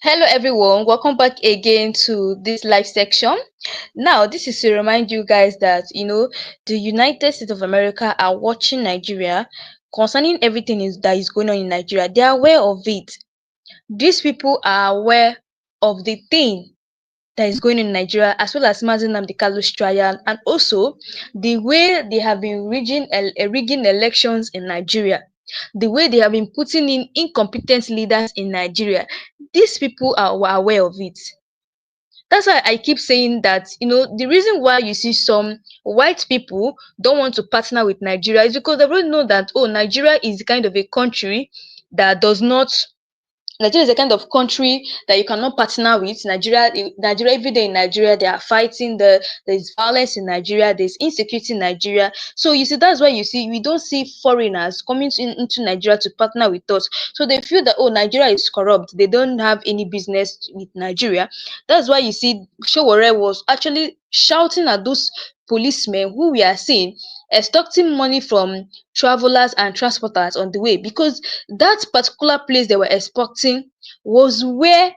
Hello everyone, welcome back again to this live section. Now, this is to remind you guys that the United States of America are watching Nigeria concerning everything that is going on in Nigeria. They are aware of it. These people are aware of the thing that is going on in Nigeria, as well as Nnamdi Kanu's trial, and also the way they have been rigging elections in Nigeria, the way they have been putting in incompetent leaders in Nigeria. These people were aware of it. That's why I keep saying that, the reason why you see some white people don't want to partner with Nigeria is because they really know that, oh, Nigeria is kind of a country that does not Nigeria is a kind of country that you cannot partner with. Nigeria, every day in Nigeria, they are fighting. There's violence in Nigeria. There's insecurity in Nigeria. So you see, that's why we don't see foreigners coming into Nigeria to partner with us. So they feel that, oh, Nigeria is corrupt. They don't have any business with Nigeria. That's why you see Showore was actually shouting at those policemen who we are seeing extorting money from travelers and transporters on the way, because that particular place they were exporting was where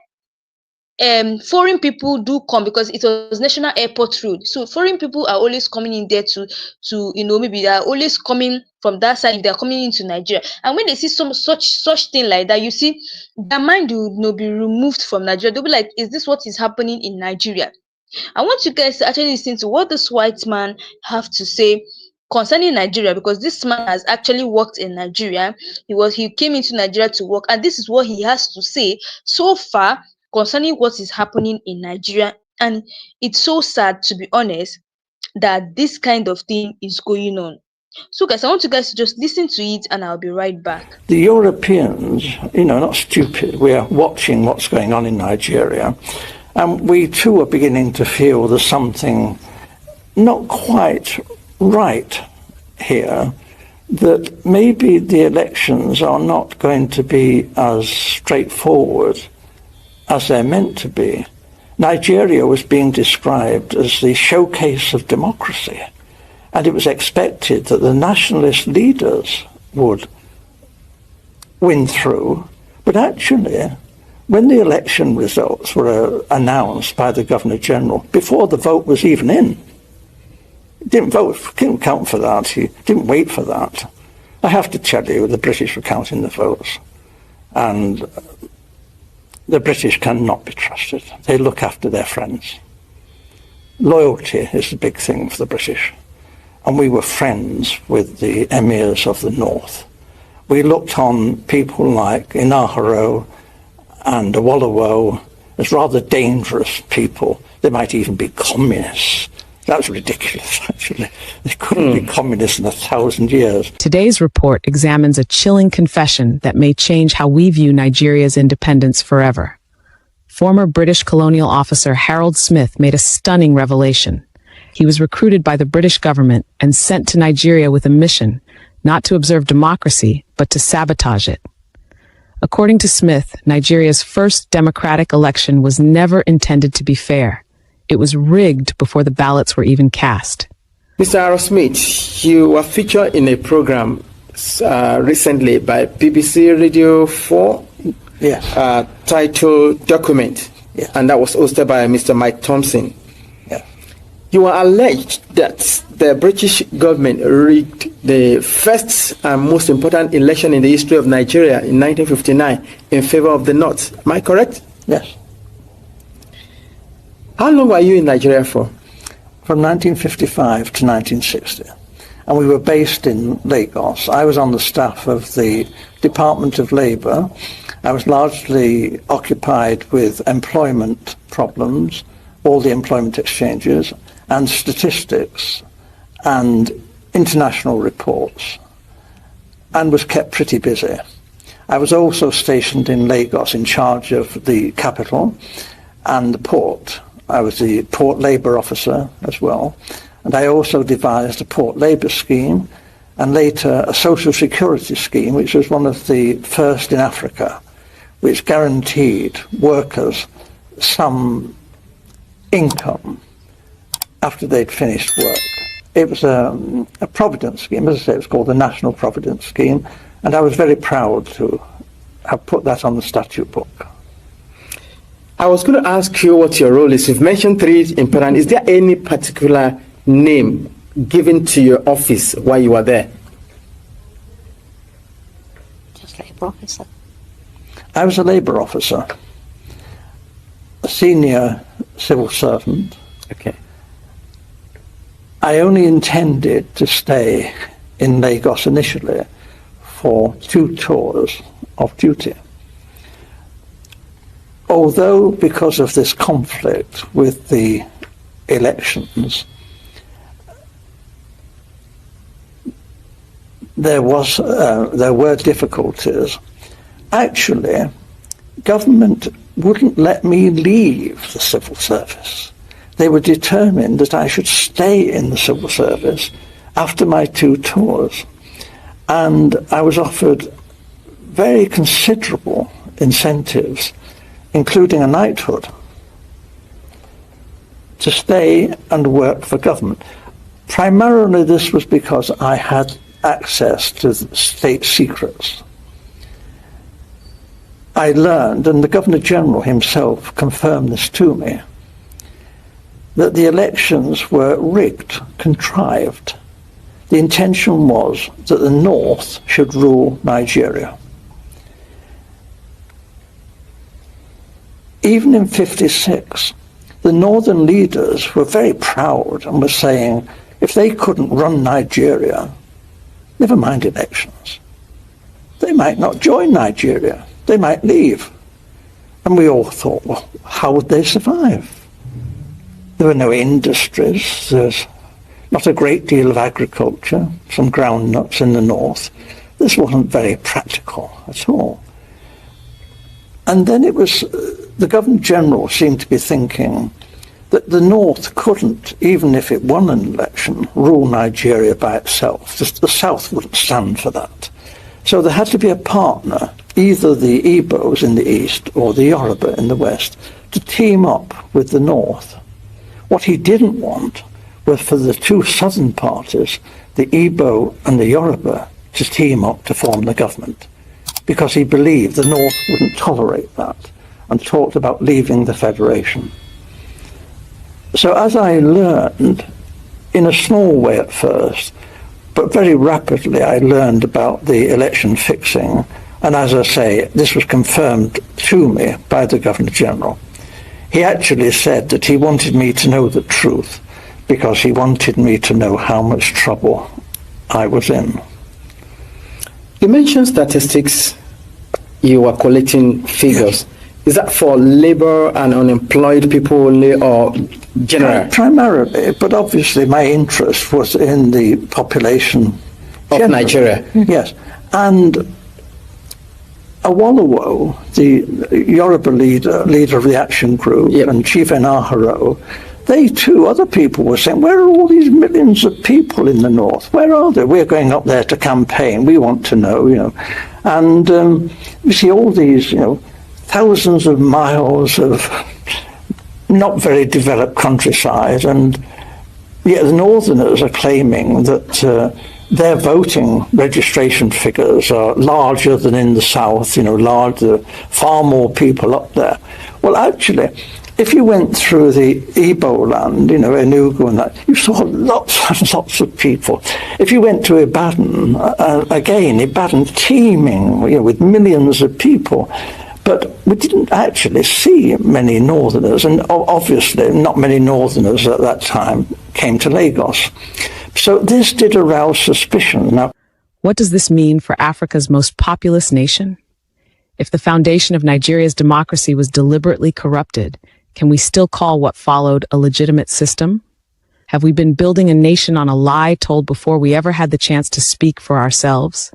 foreign people do come, because it was national airport road. So foreign people are always coming in there to maybe they are always coming from that side if they are coming into Nigeria. And when they see some such thing like that, you see their mind will be removed from Nigeria. They'll be like, is this what is happening in Nigeria? I want you guys to actually listen to what this white man have to say concerning Nigeria, because this man has actually worked in Nigeria. He came into Nigeria to work, and this is what he has to say so far concerning what is happening in Nigeria. And it's so sad, to be honest, that this kind of thing is going on. So guys, I want you guys to just listen to it, and I'll be right back. The Europeans, not stupid. We are watching what's going on in Nigeria. And we too are beginning to feel there's something not quite right here, that maybe the elections are not going to be as straightforward as they're meant to be. Nigeria was being described as the showcase of democracy, and it was expected that the nationalist leaders would win through, but actually, when the election results were announced by the Governor-General, before the vote was even in, he didn't count for that, he didn't wait for that. I have to tell you, the British were counting the votes, and the British cannot be trusted. They look after their friends. Loyalty is the big thing for the British, and we were friends with the emirs of the north. We looked on people like Inaharo and Awolowo as rather dangerous people. They might even be communists. That's ridiculous, actually. They couldn't be communists in 1,000 years. Today's report examines a chilling confession that may change how we view Nigeria's independence forever. Former British colonial officer Harold Smith made a stunning revelation. He was recruited by the British government and sent to Nigeria with a mission, not to observe democracy, but to sabotage it. According to Smith, Nigeria's first democratic election was never intended to be fair. It was rigged before the ballots were even cast. Mr. Harold Smith, you were featured in a program recently by BBC Radio 4, yes. Titled Document, yes. And that was hosted by Mr. Mike Thompson. Yes. You were alleged that the British government rigged the first and most important election in the history of Nigeria in 1959 in favor of the North. Am I correct? Yes. How long were you in Nigeria for? From 1955 to 1960. And we were based in Lagos. I was on the staff of the Department of Labour. I was largely occupied with employment problems, all the employment exchanges, and statistics and international reports, and was kept pretty busy. I was also stationed in Lagos in charge of the capital and the port. I was the port labour officer as well, and I also devised a port labour scheme and later a social security scheme, which was one of the first in Africa, which guaranteed workers some income after they'd finished work. It was a providence scheme. As I say, it was called the National Providence Scheme, and I was very proud to have put that on the statute book. I was going to ask you what your role is. You've mentioned three important. Is there any particular name given to your office while you were there? Just labor officer. I was a labour officer, a senior civil servant. Okay. I only intended to stay in Lagos initially for 2 tours of duty. Although, because of this conflict with the elections, there were difficulties. Actually, government wouldn't let me leave the civil service. They were determined that I should stay in the civil service after my 2 tours. And I was offered very considerable incentives, including a knighthood, to stay and work for government. Primarily this was because I had access to state secrets. I learned, and the Governor-General himself confirmed this to me, that the elections were rigged, contrived. The intention was that the North should rule Nigeria. Even in '56, the Northern leaders were very proud and were saying, if they couldn't run Nigeria, never mind elections, they might not join Nigeria, they might leave. And we all thought, well, how would they survive? There were no industries, there's not a great deal of agriculture, some groundnuts in the north. This wasn't very practical at all. And then it was, the Governor-General seemed to be thinking that the North couldn't, even if it won an election, rule Nigeria by itself. The South wouldn't stand for that. So there had to be a partner, either the Igbos in the east or the Yoruba in the west, to team up with the North. What he didn't want was for the 2 southern parties, the Igbo and the Yoruba, to team up to form the government, because he believed the North wouldn't tolerate that and talked about leaving the Federation. So as I learned, in a small way at first, but very rapidly I learned about the election fixing, and as I say, this was confirmed to me by the Governor-General. He actually said that he wanted me to know the truth because he wanted me to know how much trouble I was in. You mentioned statistics, you were collecting figures. Is that for labor and unemployed people only, or general? Primarily, but obviously my interest was in the population of Nigeria. Yes, and Awolowo, the Yoruba leader of the action group, yep, and Chief Enaharo, they too, other people were saying, where are all these millions of people in the north? Where are they? We're going up there to campaign. We want to know, you know. And you see all these, you know, thousands of miles of not very developed countryside, and yet the northerners are claiming that their voting registration figures are larger than in the south, you know, larger, far more people up there. Well, actually, if you went through the Igbo land, you know, Enugu and that, you saw lots and lots of people. If you went to Ibadan, again, Ibadan teeming, you know, with millions of people. But we didn't actually see many northerners, and obviously not many northerners at that time came to Lagos. So this did arouse suspicion. Now, what does this mean for Africa's most populous nation? If the foundation of Nigeria's democracy was deliberately corrupted, can we still call what followed a legitimate system? Have we been building a nation on a lie told before we ever had the chance to speak for ourselves?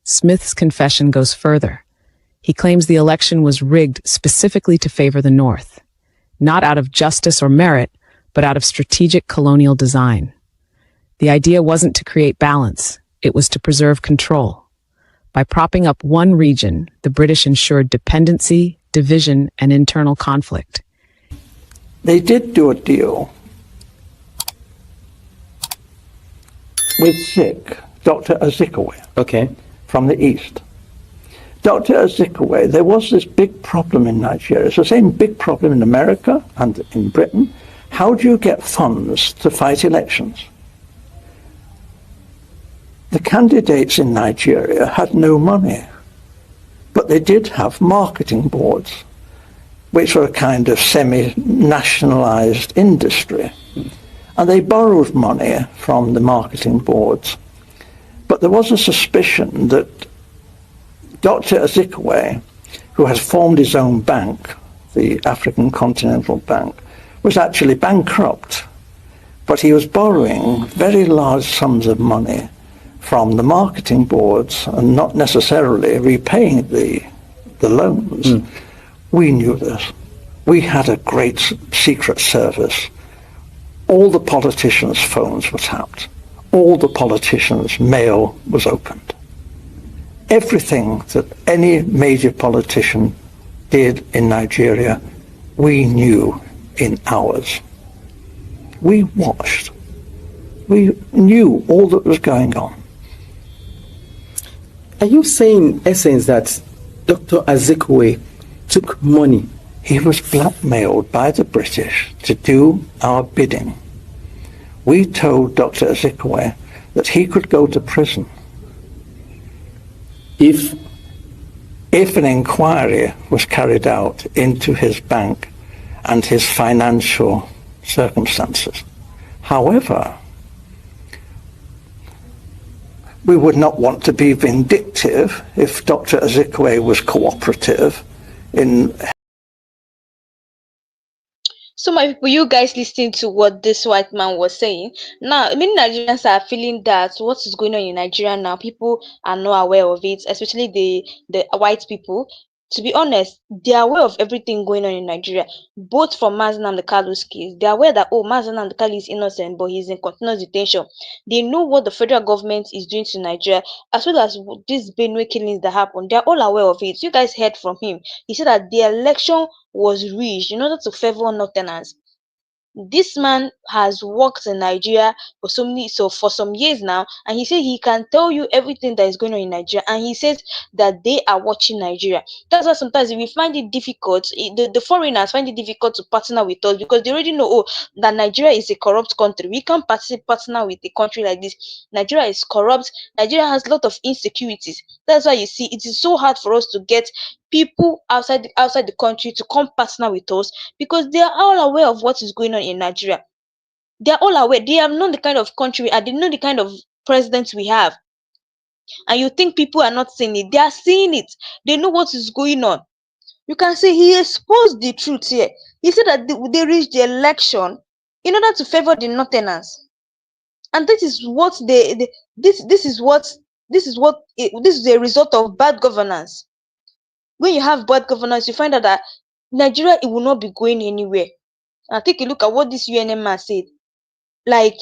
Smith's confession goes further. He claims the election was rigged specifically to favor the North, not out of justice or merit, but out of strategic colonial design. The idea wasn't to create balance, it was to preserve control. By propping up one region, the British ensured dependency, division, and internal conflict. they did do a deal with Dr. Azikiwe, Okay. from the East. Dr. Azikiwe, there was this big problem in Nigeria. It's the same big problem in America and in Britain. How do you get funds to fight elections? The candidates in Nigeria had no money, but they did have marketing boards, which were a kind of semi-nationalized industry. And they borrowed money from the marketing boards. But there was a suspicion that Dr. Azikiwe, who has formed his own bank, the African Continental Bank, was actually bankrupt. But he was borrowing very large sums of money from the marketing boards and not necessarily repaying the loans. We knew this. We had a great secret service. All the politicians' phones were tapped. All the politicians' mail was opened. Everything that any major politician did in Nigeria, we knew in hours. We watched. We knew all that was going on. Are you saying, in essence, that Dr. Azikiwe took money? He was blackmailed by the British to do our bidding. We told Dr. Azikiwe that he could go to prison if an inquiry was carried out into his bank and his financial circumstances. However, we would not want to be vindictive if Dr. Azikiwe was cooperative in... So my people, you guys listening to what this white man was saying. Now, many Nigerians are feeling that what is going on in Nigeria now, people are not aware of it, especially the white people. To be honest, they are aware of everything going on in Nigeria, both from Nnamdi Kanu's case. They are aware that, oh, Nnamdi Kanu is innocent, but he's in continuous detention. They know what the federal government is doing to Nigeria, as well as these Benue killings that happened. They are all aware of it. You guys heard from him. He said that the election was rigged in order to favor Northerners. This man has worked in Nigeria for for some years now, and he said he can tell you everything that is going on in Nigeria, and he says that they are watching Nigeria. That's why sometimes we find it difficult, the foreigners find it difficult to partner with us, because they already know, oh, that Nigeria is a corrupt country. We can't partner with a country like this. Nigeria is corrupt. Nigeria has a lot of insecurities. That's why you see it is so hard for us to get people outside the country to come partner with us, because they are all aware of what is going on in Nigeria. They are all aware. They have known the kind of country we are. They know the kind of president we have. And you think people are not seeing it? They are seeing it. They know what is going on. You can say he exposed the truth here. He said that they reached the election in order to favor the Northerners, and this is what this is a result of bad governance. When you have bad governance, you find out that Nigeria, it will not be going anywhere. And take a look at what this UNM man said. Like,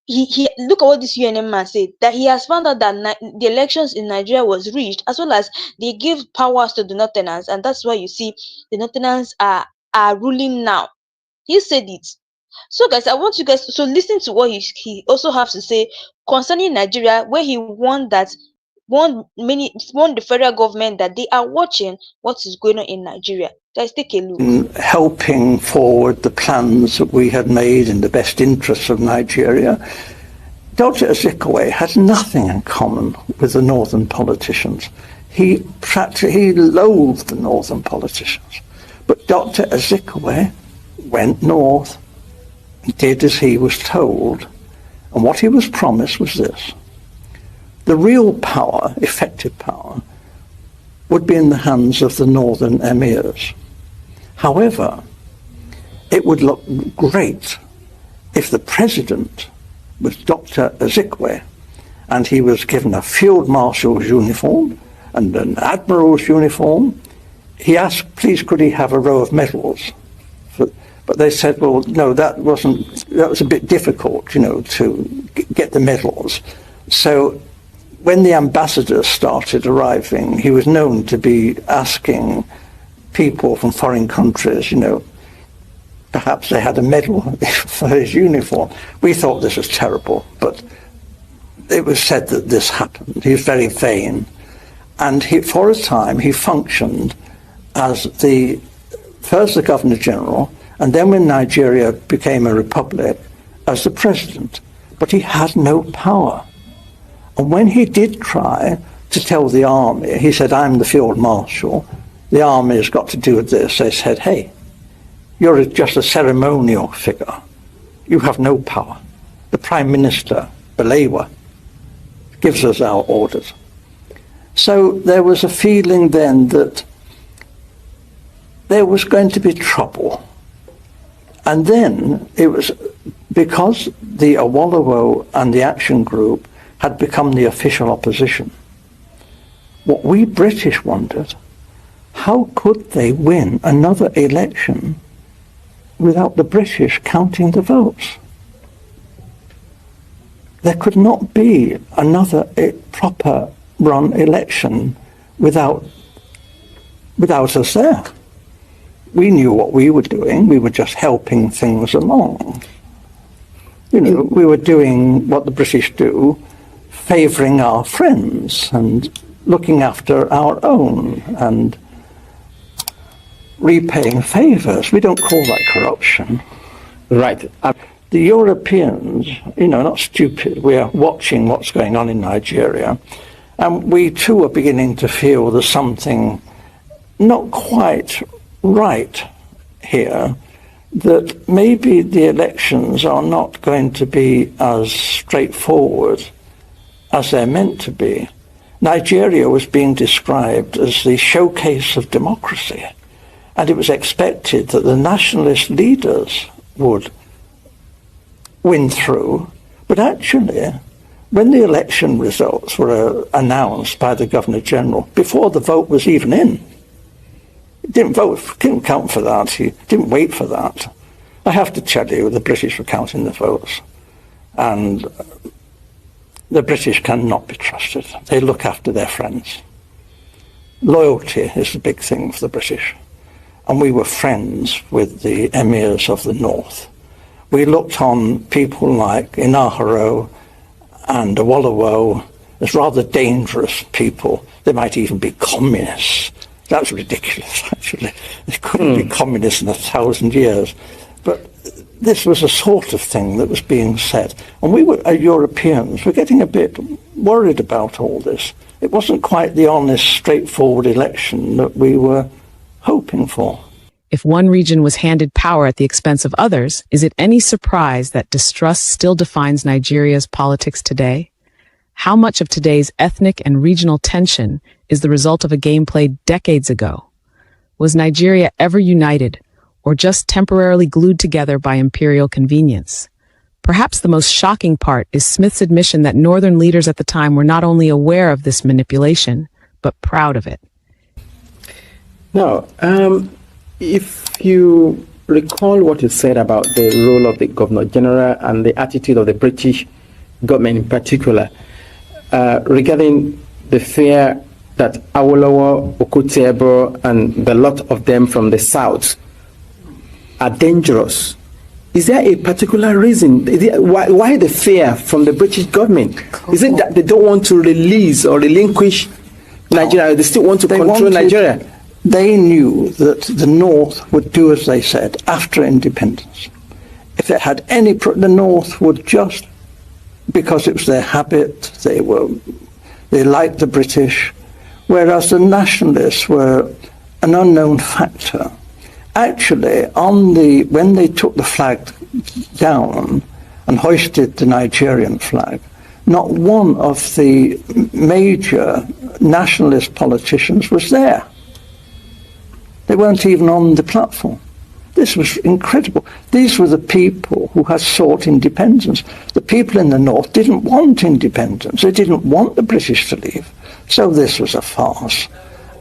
he look at what this UNM man said, that he has found out that the elections in Nigeria was rigged, as well as they gave powers to the Northerners, and that's why you see the Northerners are ruling now. He said it. So guys, I want you guys to listen to what he also has to say concerning Nigeria, where he warned the federal government that they are watching what is going on in Nigeria. Guys, take a look. Helping forward the plans that we had made in the best interests of Nigeria. Dr. Azikiwe had nothing in common with the northern politicians. He loathed the northern politicians. But Dr. Azikiwe went north, did as he was told, and what he was promised was this: the real power, effective power, would be in the hands of the northern emirs. However, it would look great if the president was Dr. Azikiwe, and he was given a field marshal's uniform and an admiral's uniform. He asked, please, could he have a row of medals? But they said, well, no, that was a bit difficult, to get the medals. So when the ambassadors started arriving, he was known to be asking people from foreign countries, perhaps they had a medal for his uniform. We thought this was terrible, but it was said that this happened. He was very vain. And for a time, he functioned as first the Governor-General, and then when Nigeria became a republic, as the president. But he had no power. And when he did try to tell the army, he said, I'm the field marshal, the army has got to do this. They said, hey, you're just a ceremonial figure. You have no power. The Prime Minister, Balewa, gives us our orders. So there was a feeling then that there was going to be trouble. And then it was because the Awolowo and the Action Group had become the official opposition. What we British wondered, how could they win another election without the British counting the votes? There could not be another proper run election without us there. We knew what we were doing. We were just helping things along. You know, we were doing what the British do, favouring our friends and looking after our own and repaying favours. We don't call that corruption. Right. The Europeans, you know, not stupid. We are watching what's going on in Nigeria, and we too are beginning to feel there's something not quite right here, that maybe the elections are not going to be as straightforward as they're meant to be. Nigeria was being described as the showcase of democracy, and it was expected that the nationalist leaders would win through. But actually, when the election results were announced by the Governor-General, before the vote was even in, he didn't count for that, he didn't wait for that. I have to tell you, the British were counting the votes, and the British cannot be trusted. They look after their friends. Loyalty is the big thing for the British, and we were friends with the emirs of the north. We looked on people like Inaharo and Awolowo as rather dangerous people. They might even be communists. That's ridiculous, actually. They couldn't be communists in 1,000 years. But this was a sort of thing that was being said. And we were, Europeans, were getting a bit worried about all this. It wasn't quite the honest, straightforward election that we were hoping for. If one region was handed power at the expense of others, is it any surprise that distrust still defines Nigeria's politics today? How much of today's ethnic and regional tension is the result of a game played decades ago? Was Nigeria ever united, or just temporarily glued together by imperial convenience? Perhaps the most shocking part is Smith's admission that northern leaders at the time were not only aware of this manipulation, but proud of it. Now, if you recall what you said about the role of the Governor-General and the attitude of the British government in particular, regarding the fear that Awolowo, Okutiebo, and the lot of them from the south are dangerous, is there a particular reason? Why the fear from the British government? Is it that they don't want to release or relinquish Nigeria? They still want to control Nigeria? They knew that the North would do as they said after independence. If it had any, the North would just, because it was their habit, they liked the British, whereas the nationalists were an unknown factor. Actually, when they took the flag down and hoisted the Nigerian flag, not one of the major nationalist politicians was there. They weren't even on the platform. This was incredible. These were the people who had sought independence. The people in the north didn't want independence. They didn't want the British to leave. So this was a farce.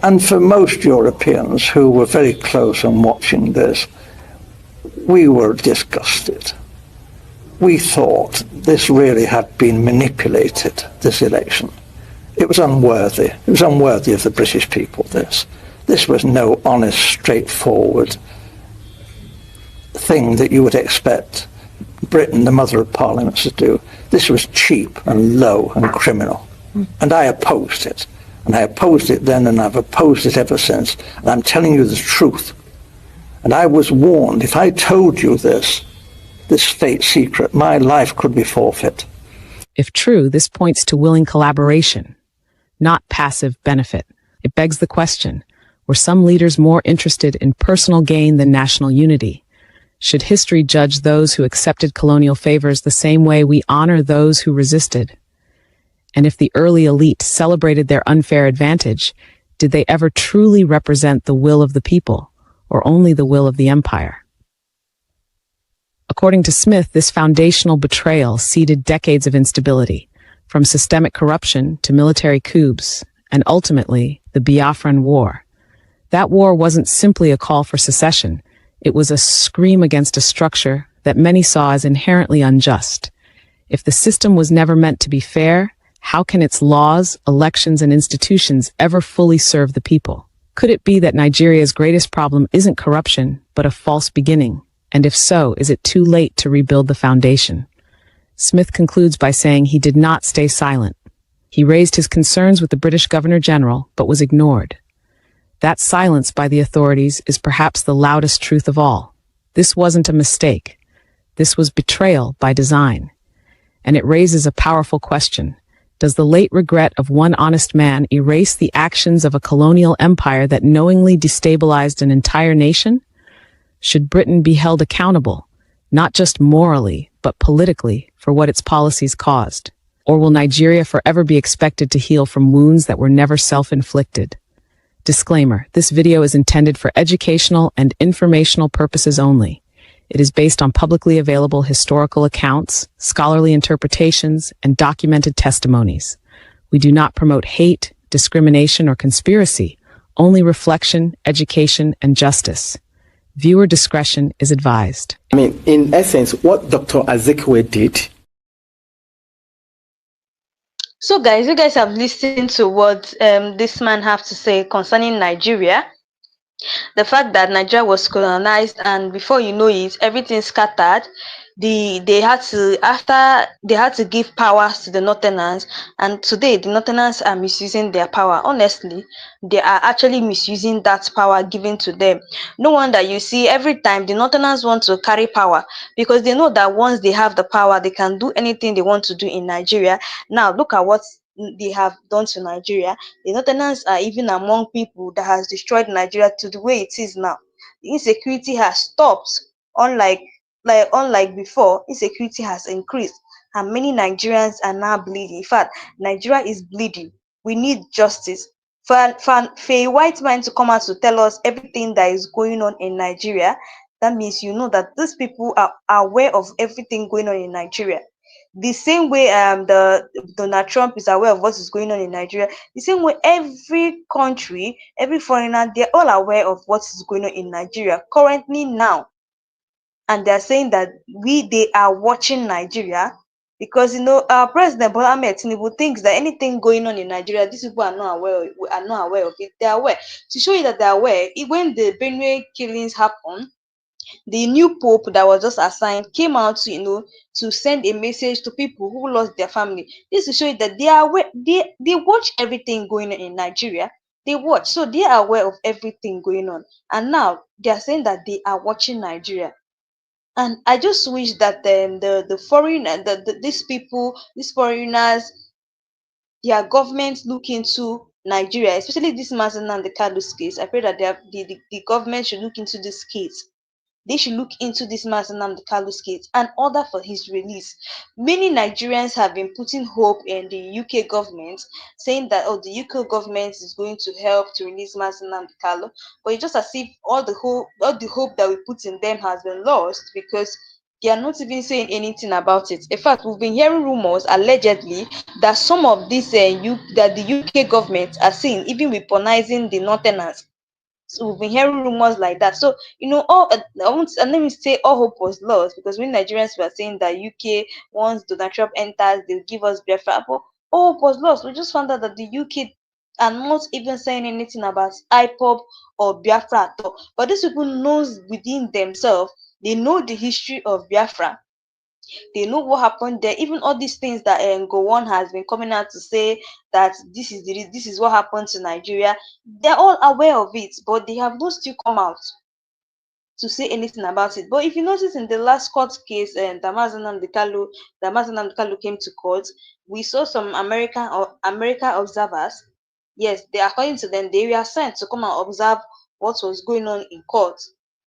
And for most Europeans who were very close and watching this, we were disgusted. We thought this really had been manipulated, this election. It was unworthy. It was unworthy of the British people, this. This was no honest, straightforward thing that you would expect Britain, the mother of parliaments, to do. This was cheap and low and criminal. And I opposed it. And I opposed it then, and I've opposed it ever since. And I'm telling you the truth. And I was warned, if I told you this state secret, my life could be forfeit. If true, this points to willing collaboration, not passive benefit. It begs the question, were some leaders more interested in personal gain than national unity? Should history judge those who accepted colonial favors the same way we honor those who resisted? And if the early elite celebrated their unfair advantage, did they ever truly represent the will of the people, or only the will of the empire? According to Smith, this foundational betrayal seeded decades of instability, from systemic corruption to military coups, and ultimately, the Biafran War. That war wasn't simply a call for secession. It was a scream against a structure that many saw as inherently unjust. If the system was never meant to be fair, how can its laws, elections, and institutions ever fully serve the people? Could it be that Nigeria's greatest problem isn't corruption, but a false beginning? And if so, is it too late to rebuild the foundation? Smith concludes by saying he did not stay silent. He raised his concerns with the British Governor-General, but was ignored. That silence by the authorities is perhaps the loudest truth of all. This wasn't a mistake. This was betrayal by design. And it raises a powerful question. Does the late regret of one honest man erase the actions of a colonial empire that knowingly destabilized an entire nation? Should Britain be held accountable, not just morally, but politically, for what its policies caused? Or will Nigeria forever be expected to heal from wounds that were never self-inflicted? Disclaimer, this video is intended for educational and informational purposes only. It is based on publicly available historical accounts, scholarly interpretations, and documented testimonies. We do not promote hate, discrimination, or conspiracy, only reflection, education, and justice. Viewer discretion is advised. I mean, in essence, what Dr. Azikiwe did. So, guys, you guys have listened to what this man have to say concerning Nigeria. The fact that Nigeria was colonized, and before you know it, everything scattered. They had to, after they had to give powers to the Northerners, and today the Northerners are misusing their power. Honestly, they are actually misusing that power given to them. No wonder you see every time the Northerners want to carry power, because they know that once they have the power, they can do anything they want to do in Nigeria. Now look at what they have done to Nigeria. The Northerners are even among people that has destroyed Nigeria to the way it is now. The insecurity has stopped, unlike unlike before. Insecurity has increased, and many Nigerians are now bleeding. In fact, Nigeria is bleeding. We need justice. For a white man to come out to tell us everything that is going on in Nigeria, that means you know that these people are aware of everything going on in Nigeria. The same way the Donald Trump is aware of what is going on in Nigeria, the same way every country, every foreigner, they're all aware of what is going on in Nigeria currently now. And they're saying that they are watching Nigeria, because our president Bola Ahmed Tinubu thinks that anything going on in Nigeria, these people are not aware of it. They're aware. To show you that they're aware, when the Benue killings happened, the new pope that was just assigned came out to to send a message to people who lost their family. This to show you that they are aware. They watch everything going on in Nigeria. They watch, so they are aware of everything going on, and now they are saying that they are watching Nigeria. And I just wish that the foreign these people, these foreigners, their government look into Nigeria, especially this Mazen and the Kalu's case. I pray that the government should look into this case. They should look into this man Nnamdi Kanu's case and order for his release. Many Nigerians have been putting hope in the UK government, saying that the UK government is going to help to release Nnamdi Kanu. But it's just as if all the hope that we put in them has been lost, because they are not even saying anything about it. In fact, we've been hearing rumors allegedly that some of these that the UK government are seeing, even weaponizing the Northerners. So we've been hearing rumors like that. So all I won't, and let me say all hope was lost, because when Nigerians were saying that UK, once Donald Trump enters, they'll give us Biafra, but all hope was lost. We just found out that the UK are not even saying anything about IPOB or Biafra at all. But these people knows within themselves, they know the history of Biafra. They know what happened there. Even all these things that Gowon has been coming out to say that this is what happened to Nigeria. They're all aware of it, but they have not still come out to say anything about it. But if you notice in the last court case, Nnamdi Kanu came to court, we saw some American observers. Yes, they according to them, they were sent to come and observe what was going on in court,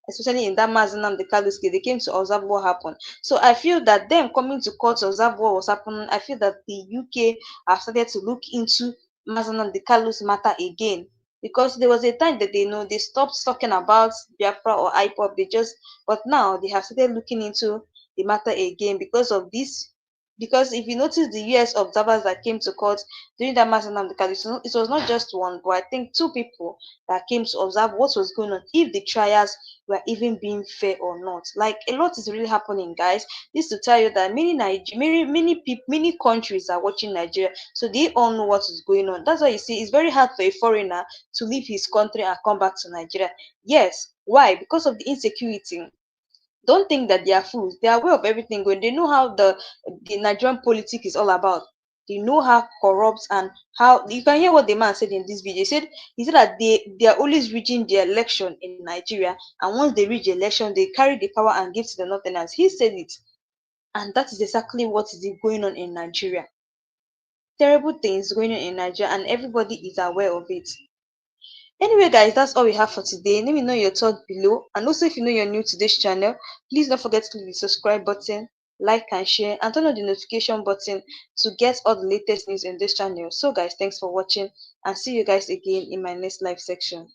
especially in that Nnamdi Kanu's case. They came to observe what happened. So I feel that them coming to court to observe what was happening, I feel that the UK have started to look into Nnamdi Kanu's matter again, because there was a time that they stopped talking about Biafra or IPOP. But now they have started looking into the matter again because of this. Because if you notice the US observers that came to court during that matter of the case, it was not just one, but I think two people that came to observe what was going on, if the trials were even being fair or not. Like, a lot is really happening, guys. This to tell you that many countries are watching Nigeria, so they all know what is going on. That's why you see it's very hard for a foreigner to leave his country and come back to Nigeria. Yes, why? Because of the insecurity. Don't think that they are fools. They are aware of everything going. They know how the Nigerian politics is all about. They know how corrupt and how you can hear what the man said in this video. He said that they are always reaching the election in Nigeria, and once they reach the election, they carry the power and give to the northerners. He said it, and that is exactly what is going on in Nigeria. Terrible things going on in Nigeria, and everybody is aware of it. Anyway, guys, that's all we have for today. Let me know your thoughts below. And also, if you know you're new to this channel, please don't forget to click the subscribe button, like and share, and turn on the notification button to get all the latest news in this channel. So, guys, thanks for watching, and see you guys again in my next live section.